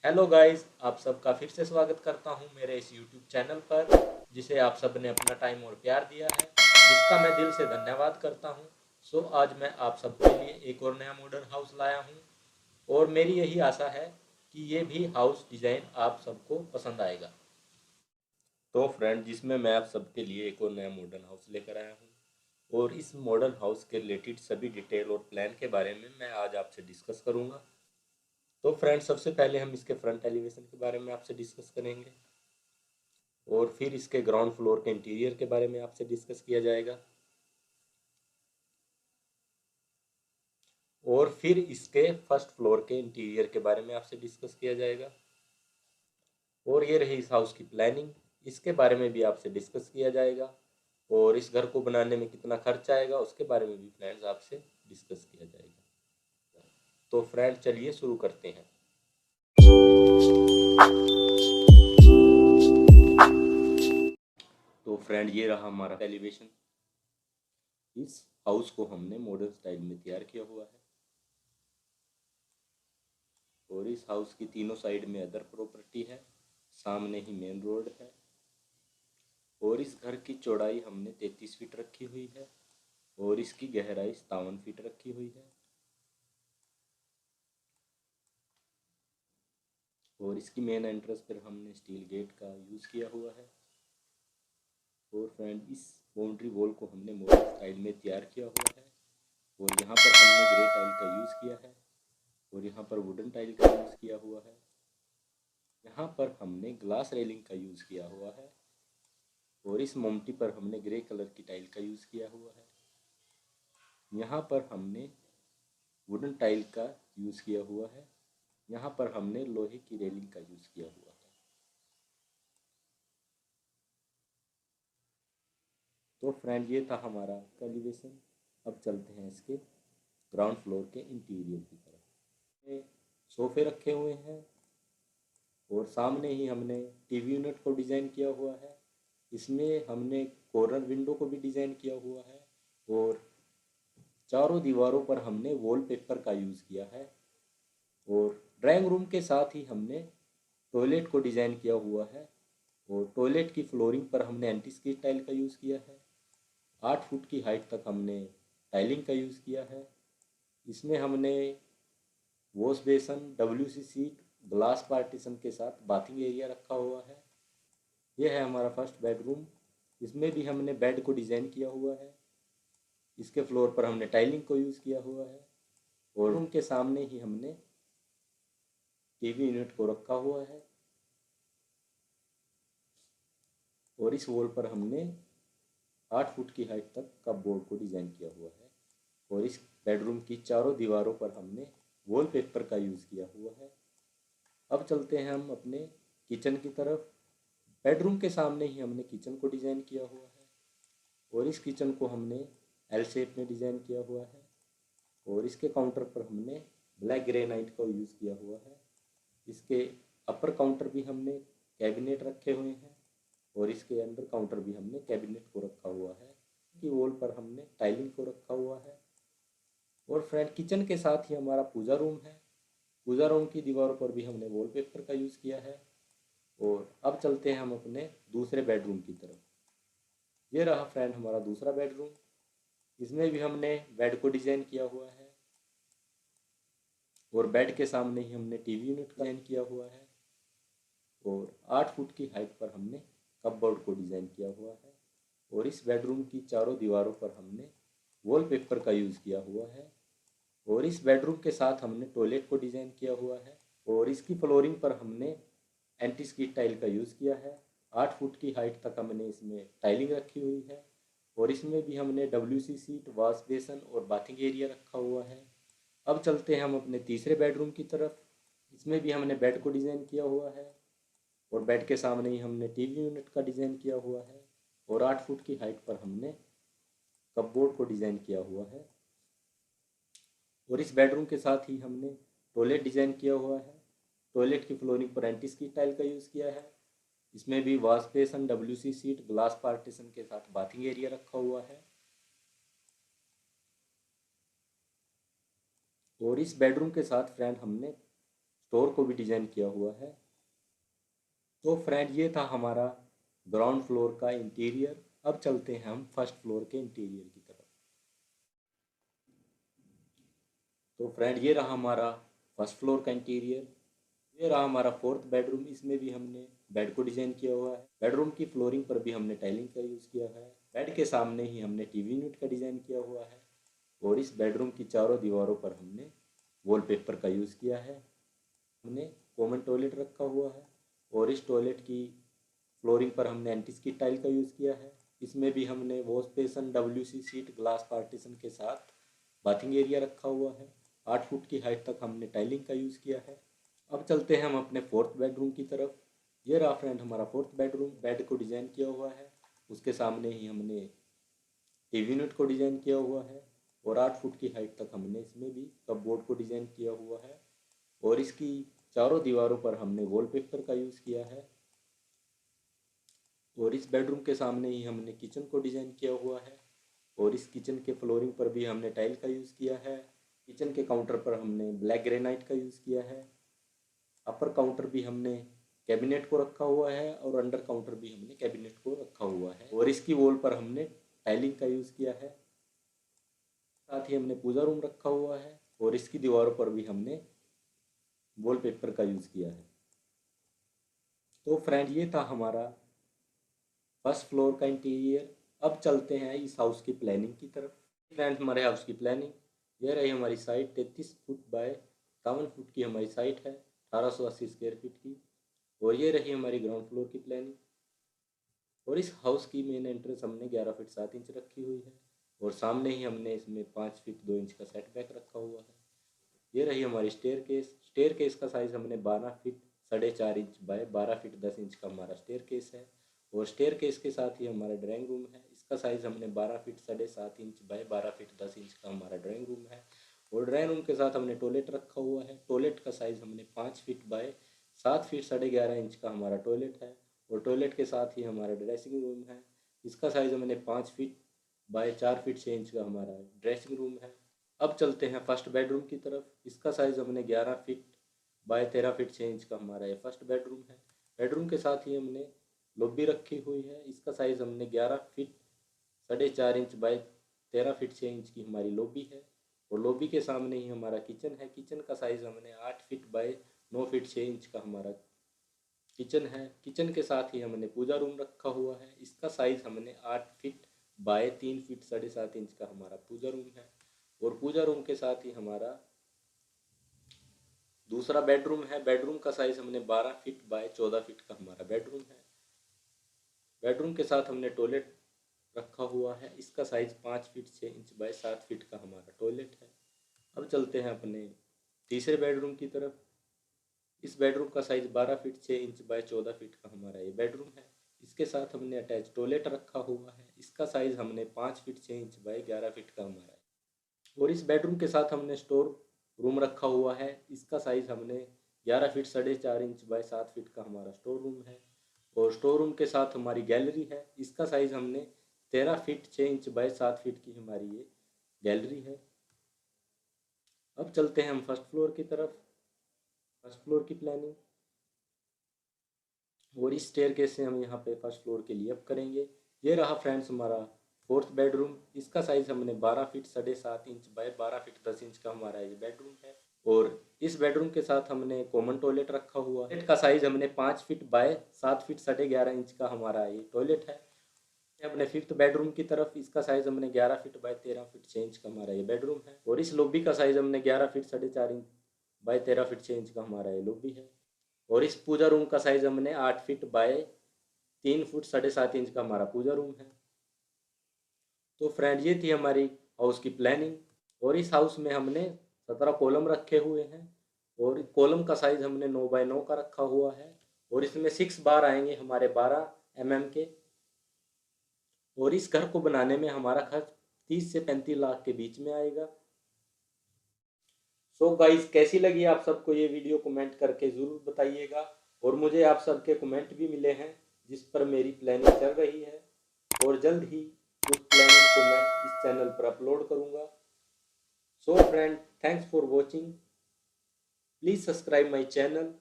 Hello guys, आप सबका फिर से स्वागत करता हूं मेरे इस यूट्यूब चैनल पर, जिसे आप सब ने अपना टाइम और प्यार दिया है, जिसका मैं दिल से धन्यवाद करता हूं। सो आज मैं आप सबके लिए एक और नया मॉडर्न हाउस लाया हूं और मेरी यही आशा है कि ये भी हाउस डिज़ाइन आप सबको पसंद आएगा। तो फ्रेंड, जिसमें मैं आप सबके लिए एक और नया मॉडर्न हाउस लेकर आया हूँ और इस मॉडर्न हाउस के रिलेटेड सभी डिटेल और प्लान के बारे में मैं आज आपसे डिस्कस करूँगा। तो फ्रेंड, सबसे पहले हम इसके फ्रंट एलिवेशन के बारे में आपसे डिस्कस करेंगे और फिर इसके ग्राउंड फ्लोर के इंटीरियर के बारे में आपसे डिस्कस किया जाएगा और फिर इसके फर्स्ट फ्लोर के इंटीरियर के बारे में आपसे डिस्कस किया जाएगा। और ये रही इस हाउस की प्लानिंग, इसके बारे में भी आपसे डिस्कस किया जाएगा और इस घर को बनाने में कितना खर्च आएगा उसके बारे में भी फ्रेंड्स आपसे डिस्कस किया जाएगा। तो फ्रेंड, चलिए शुरू करते हैं। तो फ्रेंड, ये रहा हमारा एलिवेशन। इस हाउस को हमने मॉडर्न स्टाइल में तैयार किया हुआ है और इस हाउस की तीनों साइड में अदर प्रॉपर्टी है, सामने ही मेन रोड है और इस घर की चौड़ाई हमने 33 फीट रखी हुई है और इसकी गहराई 57 फीट रखी हुई है और इसकी मेन एंट्रेंस पर हमने स्टील गेट का यूज़ किया हुआ है। और फ्रेंड, इस बाउंड्री वॉल को हमने मॉडर्न स्टाइल में तैयार किया हुआ है और यहाँ पर हमने ग्रे टाइल का यूज़ किया है और यहाँ पर वुडन टाइल का यूज़ किया हुआ है। यहाँ पर हमने ग्लास रेलिंग का यूज़ किया हुआ है और इस मोमटी पर हमने ग्रे कलर की टाइल का यूज़ किया हुआ है। यहाँ पर हमने वुडन टाइल का यूज़ किया हुआ है। यहाँ पर हमने लोहे की रेलिंग का यूज़ किया हुआ है। तो फ्रेंड, ये था हमारा एलिवेशन। अब चलते हैं इसके ग्राउंड फ्लोर के इंटीरियर की तरफ। ये सोफ़े रखे हुए हैं और सामने ही हमने टीवी यूनिट को डिज़ाइन किया हुआ है। इसमें हमने कॉर्नर विंडो को भी डिज़ाइन किया हुआ है और चारों दीवारों पर हमने वॉलपेपर का यूज़ किया है और ड्राइंग रूम के साथ ही हमने टॉयलेट को डिज़ाइन किया हुआ है और टॉयलेट की फ्लोरिंग पर हमने एंटी स्किड टाइल का यूज़ किया है। 8 फुट की हाइट तक हमने टाइलिंग का यूज़ किया है। इसमें हमने wash basin, WC seat, glass partition के साथ बाथिंग एरिया रखा हुआ है। यह है हमारा फर्स्ट बेडरूम। इसमें भी हमने बेड को डिज़ाइन किया हुआ है। इसके फ्लोर पर हमने टाइलिंग को यूज़ किया हुआ है और रूम के सामने ही हमने टीवी यूनिट को रखा हुआ है और इस वॉल पर हमने 8 फुट की हाइट तक कपबोर्ड को डिज़ाइन किया हुआ है और इस बेडरूम की चारों दीवारों पर हमने वॉलपेपर का यूज़ किया हुआ है। अब चलते हैं हम अपने किचन की तरफ। बेडरूम के सामने ही हमने किचन को डिज़ाइन किया हुआ है और इस किचन को हमने एल शेप में डिज़ाइन किया हुआ है और इसके काउंटर पर हमने ब्लैक ग्रेनाइट का यूज़ किया हुआ है। इसके अपर काउंटर भी हमने कैबिनेट रखे हुए हैं और इसके अंडर काउंटर भी हमने कैबिनेट को रखा हुआ है। की वॉल पर हमने टाइलिंग को रखा हुआ है और फ्रंट किचन के साथ ही हमारा पूजा रूम है। पूजा रूम की दीवारों पर भी हमने वॉलपेपर का यूज़ किया है। और अब चलते हैं हम अपने दूसरे बेडरूम की तरफ। ये रहा फ्रेंड हमारा दूसरा बेडरूम। इसमें भी हमने बेड को डिज़ाइन किया हुआ है और बेड के सामने ही हमने टीवी यूनिट का डिज़ाइन किया हुआ है और 8 फुट की हाइट पर हमने कपबोर्ड को डिज़ाइन किया हुआ है और इस बेडरूम की चारों दीवारों पर हमने वॉलपेपर का यूज़ किया हुआ है और इस बेडरूम के साथ हमने टॉयलेट को डिज़ाइन किया हुआ है और इसकी फ्लोरिंग पर हमने एंटी स्किड टाइल का यूज़ किया है। 8 फुट की हाइट तक हमने इसमें टाइलिंग रखी हुई है और इसमें भी हमने WC सीट, वॉश बेसन और बाथिंग एरिया रखा हुआ है। अब चलते हैं हम अपने तीसरे बेडरूम की तरफ। इसमें भी हमने बेड को डिज़ाइन किया हुआ है और बेड के सामने ही हमने टीवी यूनिट का डिज़ाइन किया हुआ है और 8 फुट की हाइट पर हमने कपबोर्ड को डिज़ाइन किया हुआ है और इस बेडरूम के साथ ही हमने टॉयलेट डिज़ाइन किया हुआ है। टॉयलेट की फ्लोरिंग पर एंटी स्किड टाइल का यूज़ किया है। इसमें भी wash basin, WC seat, glass partition के साथ बाथिंग एरिया रखा हुआ है और इस बेडरूम के साथ फ्रेंड हमने स्टोर को भी डिज़ाइन किया हुआ है। तो फ्रेंड ये था हमारा ग्राउंड फ्लोर का इंटीरियर। अब चलते हैं हम फर्स्ट फ्लोर के इंटीरियर की तरफ। तो फ्रेंड ये रहा हमारा फर्स्ट फ्लोर का इंटीरियर। ये रहा हमारा फोर्थ बेडरूम। इसमें भी हमने बेड को डिज़ाइन किया हुआ है। बेडरूम की फ्लोरिंग पर भी हमने टाइलिंग का यूज़ किया है। बेड के सामने ही हमने टीवी यूनिट का डिज़ाइन किया हुआ है और इस बेडरूम की चारों दीवारों पर हमने वॉलपेपर का यूज़ किया है। हमने कॉमन टॉयलेट रखा हुआ है और इस टॉयलेट की फ्लोरिंग पर हमने एंटीस की टाइल का यूज़ किया है। इसमें भी हमने wash basin WC seat glass partition के साथ बाथिंग एरिया रखा हुआ है। 8 फुट की हाइट तक हमने टाइलिंग का यूज़ किया है। अब चलते हैं हम अपने फोर्थ बेडरूम की तरफ। ये रहा फ्रेंड हमारा फोर्थ बेडरूम। बेड को डिज़ाइन किया हुआ है, उसके सामने ही हमने टीवी यूनिट को डिज़ाइन किया हुआ है और 8 फुट की हाइट तक हमने इसमें भी कपबोर्ड को डिज़ाइन किया हुआ है और इसकी चारों दीवारों पर हमने वॉलपेपर का यूज़ किया है और इस बेडरूम के सामने ही हमने किचन को डिज़ाइन किया हुआ है और इस किचन के फ्लोरिंग पर भी हमने टाइल का यूज़ किया है। किचन के काउंटर पर हमने ब्लैक ग्रेनाइट का यूज़ किया है। अपर काउंटर भी हमने कैबिनेट को रखा हुआ है और अंडर काउंटर भी हमने कैबिनेट को रखा हुआ है और इसकी वॉल पर हमने टाइलिंग का यूज़ किया है। साथ ही हमने पूजा रूम रखा हुआ है और इसकी दीवारों पर भी हमने वॉलपेपर का यूज़ किया है। तो फ्रेंड ये था हमारा फर्स्ट फ्लोर का इंटीरियर। अब चलते हैं इस हाउस की प्लानिंग की तरफ। फ्रेंड हमारे हाउस की प्लानिंग ये रही। हमारी साइट 33 फुट बाय 57 फुट की हमारी साइट है, 1880 स्क्वायर फीट की। और ये रही हमारी ग्राउंड फ्लोर की प्लानिंग। और इस हाउस की मेन एंट्रेंस हमने 11 फीट 7 इंच रखी हुई है और सामने ही हमने इसमें 5 फीट 2 इंच का सेटबैक रखा हुआ है। ये रही हमारी स्टेयर केस। स्टेयर केस का साइज़ हमने 12 feet 4.5 inch by 12 feet 10 inch का हमारा स्टेयर केस है और स्टेयर केस के साथ ही हमारा ड्राइंग रूम है। इसका साइज़ हमने 12 feet 7.5 inch by 12 feet 10 inch का हमारा ड्राइंग रूम है और ड्राइंग रूम के साथ हमने टॉयलेट रखा हुआ है। टॉयलेट का साइज़ हमने 5 फीट बाय 7 फीट 11.5 इंच का हमारा टॉयलेट है और टॉयलेट के साथ ही हमारा ड्रेसिंग रूम है। इसका साइज़ हमने 5 फीट बाय 4 फीट 6 इंच का हमारा ड्रेसिंग रूम है। अब चलते हैं फर्स्ट बेडरूम की तरफ। इसका साइज़ हमने 11 फीट बाय 13 फीट 6 इंच का हमारा ये फर्स्ट बेडरूम है। बेडरूम के साथ ही हमने लॉबी रखी हुई है। इसका साइज़ हमने 11 feet 4.5 inch by 13 feet 6 inch की हमारी लॉबी है और लॉबी के सामने ही हमारा किचन है। किचन का साइज़ हमने 8 फीट बाय 9 फीट 6 इंच का हमारा किचन है। किचन के साथ ही हमने पूजा रूम रखा हुआ है। इसका साइज़ हमने 8 फीट बाय 3 फीट 7.5 इंच का हमारा पूजा रूम है और पूजा रूम के साथ ही हमारा दूसरा बेडरूम है। बेडरूम का साइज़ हमने 12 फीट बाय 14 फीट का हमारा बेडरूम है। बेडरूम के साथ हमने टॉयलेट रखा हुआ है। इसका size 5 feet 6 inch by 7 feet का हमारा टॉयलेट है। अब चलते हैं अपने तीसरे बेडरूम की तरफ। इस बेडरूम का size 12 feet 6 inch by 14 feet का हमारा ये बेडरूम है। इसके साथ हमने अटैच टॉयलेट रखा हुआ है। इसका साइज़ हमने 5 फीट 6 इंच बाय 11 फीट का हमारा है और इस बेडरूम के साथ हमने स्टोर रूम रखा हुआ है। इसका साइज़ हमने 11 फीट 4.5 इंच बाय 7 फीट का हमारा स्टोर रूम है और स्टोर रूम के साथ हमारी गैलरी है। इसका साइज़ हमने 13 फीट 6 इंच बाय 7 फीट की हमारी ये गैलरी है। अब चलते हैं हम फर्स्ट फ्लोर की तरफ। फर्स्ट फ्लोर की प्लानिंग और इस स्टेयरकेस से हम यहाँ पे फर्स्ट फ्लोर के लिए अप करेंगे। ये रहा फ्रेंड्स हमारा फोर्थ बेडरूम। इसका साइज़ हमने 12 feet 7.5 inch by 12 feet 10 inch का हमारा ये बेडरूम है और इस बेडरूम के साथ हमने कॉमन टॉयलेट रखा हुआ है। टॉयलेट का साइज़ हमने 5 फीट बाय 7 फीट 11.5 इंच का हमारा ये टॉयलेट है। अपने फिफ्थ बेडरूम की तरफ। इसका साइज़ हमने 11 फीट बाय 13 फीट 6 इंच का हमारा ये बेडरूम है और इस लॉबी का साइज़ हमने 11 feet 4.5 inch by 13 feet 6 inch का हमारा ये लॉबी है और इस पूजा रूम का साइज़ हमने 8 फीट बाय 3 फुट 7.5 इंच का हमारा पूजा रूम है। तो फ्रेंड ये थी हमारी हाउस की प्लानिंग और इस हाउस में हमने 17 कॉलम रखे हुए हैं और कॉलम का साइज़ हमने 9 बाय 9 का रखा हुआ है और इसमें 6 बार आएंगे हमारे 12 mm के और इस घर को बनाने में हमारा खर्च 30 से 35 लाख के बीच में आएगा। सो गाइस कैसी लगी आप सबको ये वीडियो कमेंट करके ज़रूर बताइएगा और मुझे आप सबके कमेंट भी मिले हैं जिस पर मेरी प्लानिंग चल रही है और जल्द ही उस प्लानिंग को मैं इस चैनल पर अपलोड करूँगा। So friend thanks for watching. Please subscribe my channel